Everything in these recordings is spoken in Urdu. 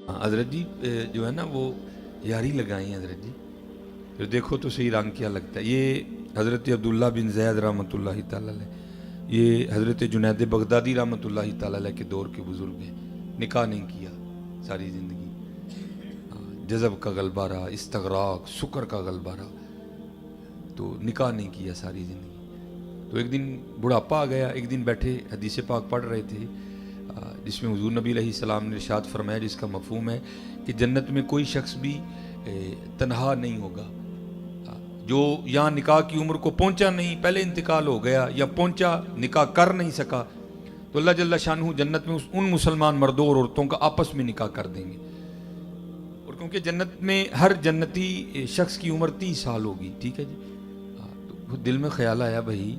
حضرت جی جو ہے نا وہ یاری لگائی ہیں حضرت جی، پھر دیکھو تو صحیح رنگ کیا لگتا ہے. یہ حضرت عبداللہ بن زید رحمۃ اللہ تعالی علیہ، یہ حضرت جنید بغدادی رحمۃ اللہ تعالی علیہ کے دور کے بزرگ ہیں. نکاح نہیں کیا ساری زندگی، جذب کا غلبہ رہا، استغراق سکر کا غلبہ رہا، تو نکاح نہیں کیا ساری زندگی. تو ایک دن بڑھاپا آ گیا. ایک دن بیٹھے حدیث پاک پڑھ رہے تھے جس میں حضور نبی علیہ السلام نے ارشاد فرمایا، جس کا مفہوم ہے کہ جنت میں کوئی شخص بھی تنہا نہیں ہوگا. جو یہاں نکاح کی عمر کو پہنچا نہیں، پہلے انتقال ہو گیا، یا پہنچا نکاح کر نہیں سکا، تو اللہ جل شانہ جنت میں ان مسلمان مردوں اور عورتوں کا آپس میں نکاح کر دیں گے. اور کیونکہ جنت میں ہر جنتی شخص کی عمر 30 سال ہوگی. ٹھیک ہے جی. تو دل میں خیال آیا بھائی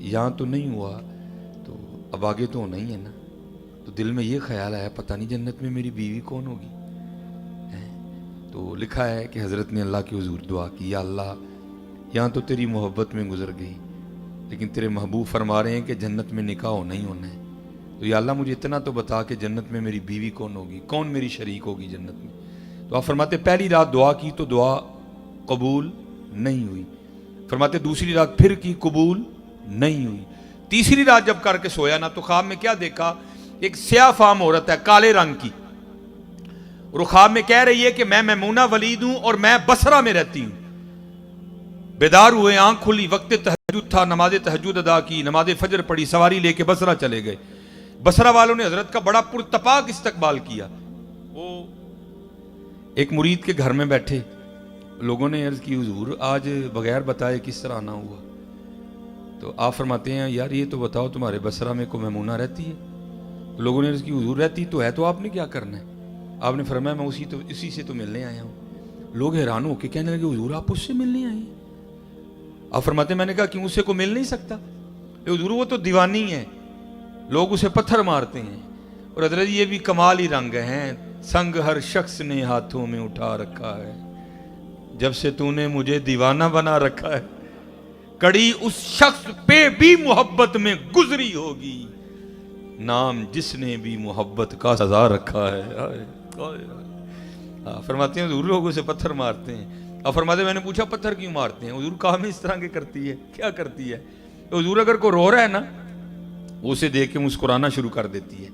یہاں تو نہیں ہوا تو اب آگے تو ہونا ہی ہے نا. تو دل میں یہ خیال آیا پتہ نہیں جنت میں میری بیوی کون ہوگی. تو لکھا ہے کہ حضرت نے اللہ کے حضور دعا کی، یا اللہ یہاں تو تیری محبت میں گزر گئی، لیکن تیرے محبوب فرما رہے ہیں کہ جنت میں نکاح ہونا ہی ہونا ہے. تو یا اللہ مجھے اتنا تو بتا کہ جنت میں میری بیوی کون ہوگی، کون میری شریک ہوگی جنت میں. تو آپ فرماتے پہلی رات دعا کی تو دعا قبول نہیں ہوئی. فرماتے دوسری رات پھر کی، قبول نہیں ہوئی. تیسری رات جب کر کے سویا نا تو خواب میں کیا دیکھا، ایک سیاہ فام عورت ہے کالے رنگ کی، اور خواب میں کہہ رہی ہے کہ میں میمونہ ولید ہوں اور میں بصرہ میں رہتی ہوں. بیدار ہوئے، آنکھ کھلی، وقت تہجد تھا، نماز تہجد ادا کی، نماز فجر پڑھی، سواری لے کے بصرہ چلے گئے. بصرہ والوں نے حضرت کا بڑا پرتپاک استقبال کیا. وہ ایک مرید کے گھر میں بیٹھے، لوگوں نے عرض کی حضور آج بغیر بتائے کس طرح آنا ہوا. تو آپ فرماتے ہیں یار یہ تو بتاؤ تمہارے بصرہ میں کوئی میمونہ رہتی ہے؟ تو لوگوں نے عرض کی حضور رہتی تو ہے، تو آپ نے کیا کرنا ہے؟ آپ نے فرمایا میں اسی سے تو ملنے آیا ہوں. لوگ حیران ہو کے کہنے لگے حضور آپ اس سے ملنے آئے ہیں؟ آپ فرماتے ہیں میں نے کہا کیوں، اس سے کوئی مل نہیں سکتا؟ حضور وہ تو دیوانی ہے، لوگ اسے پتھر مارتے ہیں. اور حضرت یہ بھی کمال ہی رنگ ہیں، سنگ ہر شخص نے ہاتھوں میں اٹھا رکھا ہے، جب سے تو نے مجھے دیوانہ بنا رکھا ہے، کڑی اس شخص پہ بھی محبت میں گزری ہوگی، نام جس نے بھی محبت کا سزا رکھا ہے. فرماتے ہیں حضور لوگ اسے پتھر مارتے ہیں. اور فرماتے ہیں میں نے پوچھا پتھر کیوں مارتے ہیں؟ حضور کام اس طرح کے کرتی ہے، کیا کرتی ہے؟ تو حضور اگر کوئی رو رہا ہے نا وہ اسے دیکھ کے مسکرانا شروع کر دیتی ہے،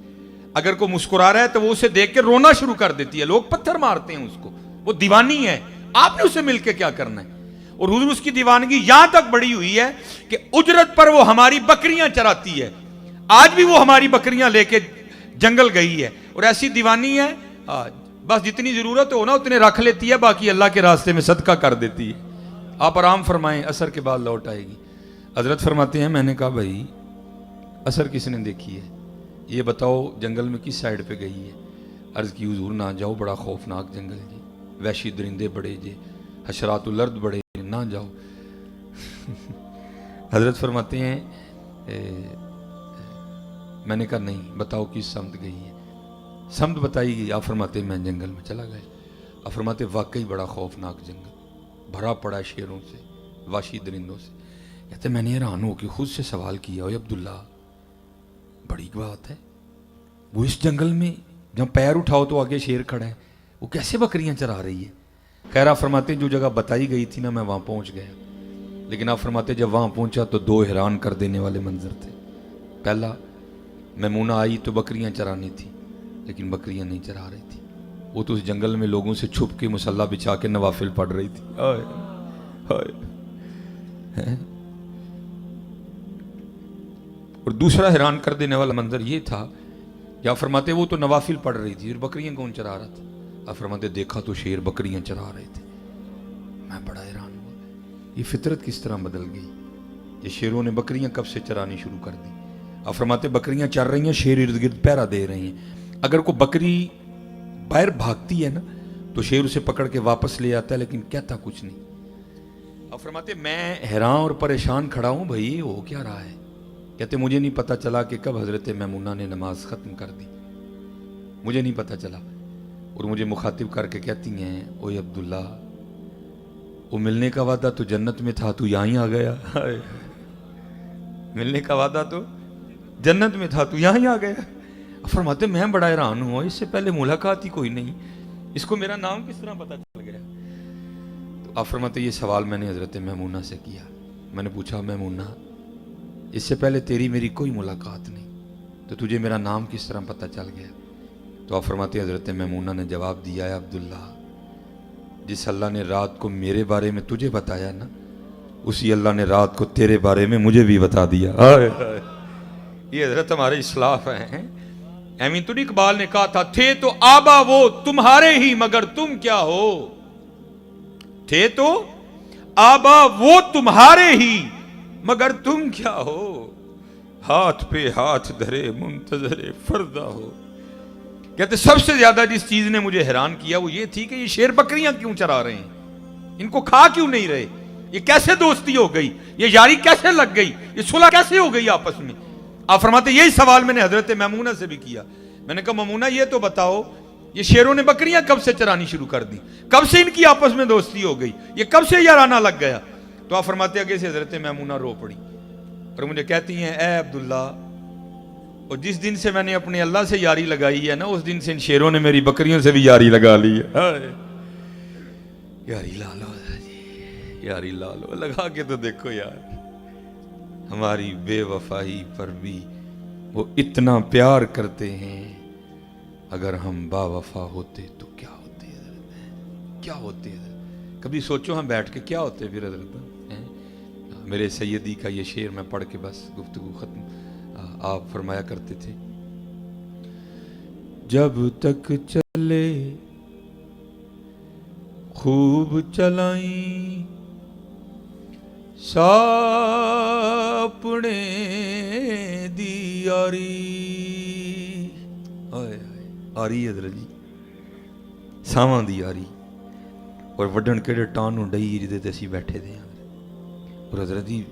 اگر کوئی مسکرا رہا ہے تو وہ اسے دیکھ کے رونا شروع کر دیتی ہے. لوگ پتھر مارتے ہیں اس کو، وہ دیوانی ہے، آپ نے اسے مل کے کیا کرنا ہے؟ اور حضور اس کی دیوانگی یہاں تک بڑی ہوئی ہے کہ اجرت پر وہ ہماری بکریاں چراتی ہے. آج بھی وہ ہماری بکریاں لے کے جنگل گئی ہے، اور ایسی دیوانی ہے بس جتنی ضرورت ہو نا اتنے رکھ لیتی ہے، باقی اللہ کے راستے میں صدقہ کر دیتی ہے. آپ آرام فرمائیں، عصر کے بعد لوٹ آئے گی. حضرت فرماتے ہیں میں نے کہا بھائی عصر کس نے دیکھی ہے، یہ بتاؤ جنگل میں کس سائیڈ پہ گئی ہے؟ عرض کی حضور نہ جاؤ، بڑا خوفناک جنگل جی، وحشی درندے بڑے جے، حشرات الارض بڑے، نہ جاؤ. حضرت فرماتے ہیں میں نے کہا نہیں، بتاؤ کس سمت گئی ہے؟ سمت بتائی گئی. آپ فرماتے ہیں میں جنگل میں چلا گیا. آپ فرماتے واقعی بڑا خوفناک جنگل، بھرا پڑا شیروں سے، وحشی درندوں سے. کہتے میں نے حیران ہو کہ خود سے سوال کیا، اوے عبداللہ بڑی بات ہے، وہ اس جنگل میں جہاں پیر اٹھاؤ تو آگے شیر کھڑا ہے، وہ کیسے بکریاں چرا رہی ہے؟ خیر آپ فرماتے ہیں جو جگہ بتائی گئی تھی نا میں وہاں پہنچ گیا. لیکن آپ فرماتے جب وہاں پہنچا تو دو حیران کر دینے والے منظر تھے. پہلا، میمونہ آئی تو بکریاں چرانی تھی، لیکن بکریاں نہیں چرا رہی تھی، وہ تو اس جنگل میں لوگوں سے چھپ کے مصلی بچھا کے نوافل پڑھ رہی تھی. اور دوسرا حیران کر دینے والا منظر یہ تھا کہ آپ فرماتے وہ تو نوافل پڑھ رہی تھی اور بکریاں کون چرا رہا تھا؟ آپ فرماتے دیکھا تو شیر بکریاں چرا رہے تھے. میں بڑا حیران ہوا، یہ فطرت کس طرح بدل گئی، یہ شیروں نے بکریاں کب سے چرانی شروع کر دی. آپ فرماتے بکریاں چر رہی ہیں، شیر ارد گرد پہرا دے رہے ہیں. اگر کوئی بکری باہر بھاگتی ہے نا تو شیر اسے پکڑ کے واپس لے آتا ہے، لیکن کہتا کچھ نہیں. آپ فرماتے میں حیران اور پریشان کھڑا ہوں، بھائی ہو کیا رہا ہے؟ کہتے مجھے نہیں پتا چلا کہ کب حضرت میمونہ نے نماز ختم کر دی، مجھے نہیں پتا چلا. اور مجھے مخاطب کر کے کہتی ہیں اوے عبداللہ وہ ملنے کا وعدہ تو جنت میں تھا، تو یہاں ہی آ گیا. ملنے کا وعدہ تو جنت میں تھا، تو یہاں ہی آ گیا. فرماتے میں بڑا حیران ہوا، اس سے پہلے ملاقات ہی کوئی نہیں، اس کو میرا نام کس طرح پتہ چل گیا؟ تو آپ فرماتے یہ سوال میں نے حضرت میمونہ سے کیا. میں نے پوچھا میمونہ اس سے پہلے تیری میری کوئی ملاقات نہیں، تو تجھے میرا نام کس طرح پتہ چل گیا؟ تو آپ فرماتے حضرت میمونہ نے جواب دیا ہے عبداللہ، جس اللہ نے رات کو میرے بارے میں تجھے بتایا نا، اسی اللہ نے رات کو تیرے بارے میں مجھے بھی بتا دیا. یہ حضرت ہمارے اسلاف ہیں. امین اقبال نے کہا تھا تھے تو آبا وہ تمہارے ہی مگر تم کیا ہو، تھے تو آبا وہ تمہارے ہی مگر تم کیا ہو، ہاتھ پہ ہاتھ دھرے منتظر فردہ ہو. کہتے سب سے زیادہ جس چیز نے مجھے حیران کیا وہ یہ تھی کہ یہ شیر بکریاں کیوں چرا رہے ہیں، ان کو کھا کیوں نہیں رہے، یہ کیسے دوستی ہو گئی، یہ یاری کیسے لگ گئی، یہ صلح کیسے ہو گئی آپس میں. آپ فرماتے یہی سوال میں نے حضرت میمونہ سے بھی کیا. میں نے کہا میمونہ یہ تو بتاؤ یہ شیروں نے بکریاں کب سے چرانی شروع کر دی، کب سے ان کی آپس میں دوستی ہو گئی، یہ کب سے یارانہ لگ گیا؟ تو آپ فرماتے آگے سے حضرت میمونہ رو پڑی اور مجھے کہتی ہیں اے عبداللہ، اور جس دن سے میں نے اپنے اللہ سے یاری لگائی ہے نا، اس دن سے ان شیروں نے میری بکریوں سے بھی یاری لگا لی ہے. یاری لا لو جی، یاری لا لو، لگا کے تو دیکھو یار. ہماری بے وفائی پر بھی وہ اتنا پیار کرتے ہیں، اگر ہم با وفا ہوتے تو کیا ہوتے حضرت، کیا ہوتے حضرت؟ کبھی سوچو ہم بیٹھ کے کیا ہوتے پھر حضرت. میرے سیدی کا یہ شعر میں پڑھ کے بس گفتگو ختم. آپ فرمایا کرتے تھے جب تک چلے خوب چلائیں ساپنے دی یاری. آری حضرت جی ساواں دی یاری، اور وڈن کہڑے ٹان ڈئی جدے تے اسی بیٹھے دے ہیں. اور حضرت جی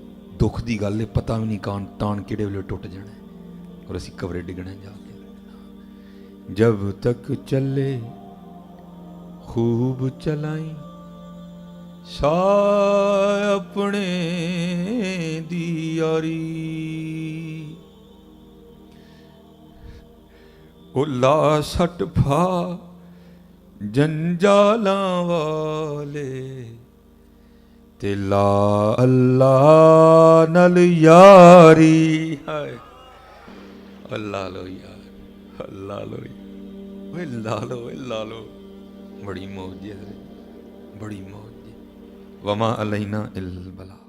دکھ دی گل ہے، پتہ بھی نہیں کان ٹان کہڑے ویلے ٹوٹ جانا ہے اور اسی کورے ڈگنا جا کے. جب تک چلے خوب چلائیں اپنے دی یاری، او لا سٹ پھا جنجالاں والے تے لا اللہ نل یاری. اللہ لو یار، اللہ لو یار، اللہ لو، اللہ لو. بڑی موج ہے، بڑی موج ہے. وما علینا الا البلاغ.